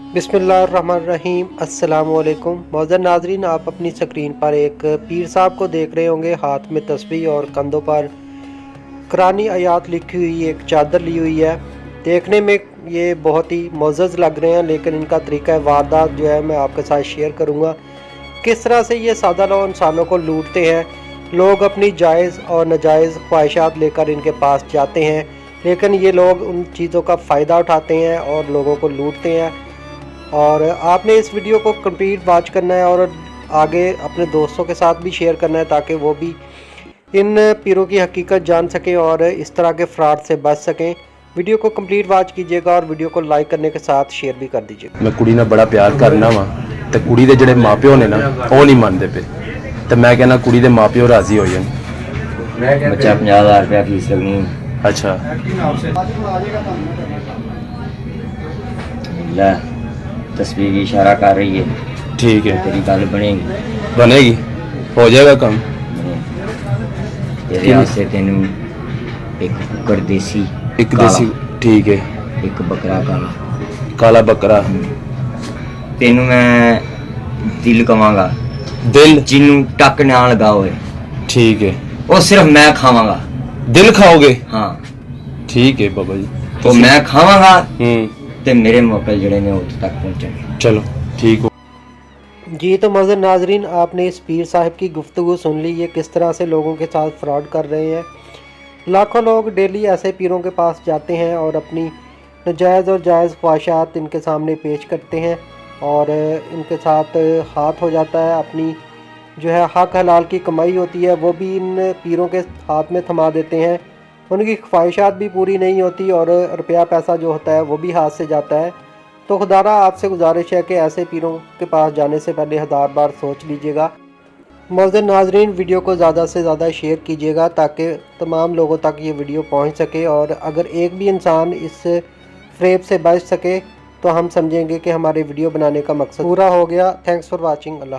बिस्मिल्लाहिर्रहमानिर्रहीम। अस्सलामुअलैकुम। मौजूद नाजरीन, आप अपनी स्क्रीन पर एक पीर साहब को देख रहे होंगे, हाथ में तस्बीह और कंधों पर कुरानी आयात लिखी हुई एक चादर ली हुई है। देखने में ये बहुत ही मोअज़्ज़ज़ लग रहे हैं, लेकिन इनका तरीका वारदात जो है मैं आपके साथ शेयर करूँगा। किस तरह से ये सादा लोग इंसानों को लूटते हैं। लोग अपनी जायज़ और नाजायज़ ख्वाहिशात लेकर इनके पास जाते हैं, लेकिन ये लोग उन चीज़ों का फ़ायदा उठाते हैं और लोगों को लूटते हैं। और आपने इस वीडियो को कंप्लीट वॉच करना है और आगे अपने दोस्तों के साथ भी शेयर करना है, ताकि वो भी इन पीरों की हकीकत जान सकें और इस तरह के फ्रॉड से बच सकें। वीडियो को कंप्लीट वॉच कीजिएगा और वीडियो को लाइक करने के साथ शेयर भी कर दीजिएगा। मैं कुड़ी नाल बड़ा प्यार करना वा ते कुड़ी दे जिहड़े मापिओ ने ना वो नहीं मानते पे, ते मैं कहना कुड़ी दे मापिओ राजी हो जान। बच्चा 50,000 रुपया फीस लगनी। अच्छा ले तस्वीर की इशारा कर रही है, ठीक है, तेरी गल बनेगी बनेगी, हो जाएगा काम। तेरे वास्ते तेनू एक कुक्कड़ देसी, एक देसी, ठीक है, एक बकरा काला, काला बकरा। तेनू मैं दिल कवांगा, दिल जिन्नू टक ना लगा होए, ठीक है, वो सिर्फ मैं खावांगा। दिल खाओगे? हाँ ठीक है बाबा जी, तो मैं खावांगा हम्म, ते मेरे मोकल जड़े ने उत्थे तक पहुंचेंगे। चलो ठीक हो। जी तो मौजूद नाजरीन, आपने इस पीर साहब की गुफ्तगू सुन ली, ये किस तरह से लोगों के साथ फ्रॉड कर रहे हैं। लाखों लोग डेली ऐसे पीरों के पास जाते हैं और अपनी नाजायज़ और जायज़ ख्वाहिशात इनके सामने पेश करते हैं और इनके साथ हाथ हो जाता है। अपनी जो है हक हलाल की कमाई होती है वो भी इन पीरों के हाथ में थमा देते हैं। उनकी ख्वाहिशात भी पूरी नहीं होती और रुपया पैसा जो होता है वो भी हाथ से जाता है। तो खुदारा आपसे गुजारिश है कि ऐसे पीरों के पास जाने से पहले 1000 बार सोच लीजिएगा। मौजूद नाजरीन, वीडियो को ज़्यादा से ज़्यादा शेयर कीजिएगा ताकि तमाम लोगों तक ये वीडियो पहुंच सके, और अगर एक भी इंसान इस फ्रेब से बच सके तो हम समझेंगे कि हमारे वीडियो बनाने का मकसद पूरा हो गया। Thanks for watching. अल्लाह।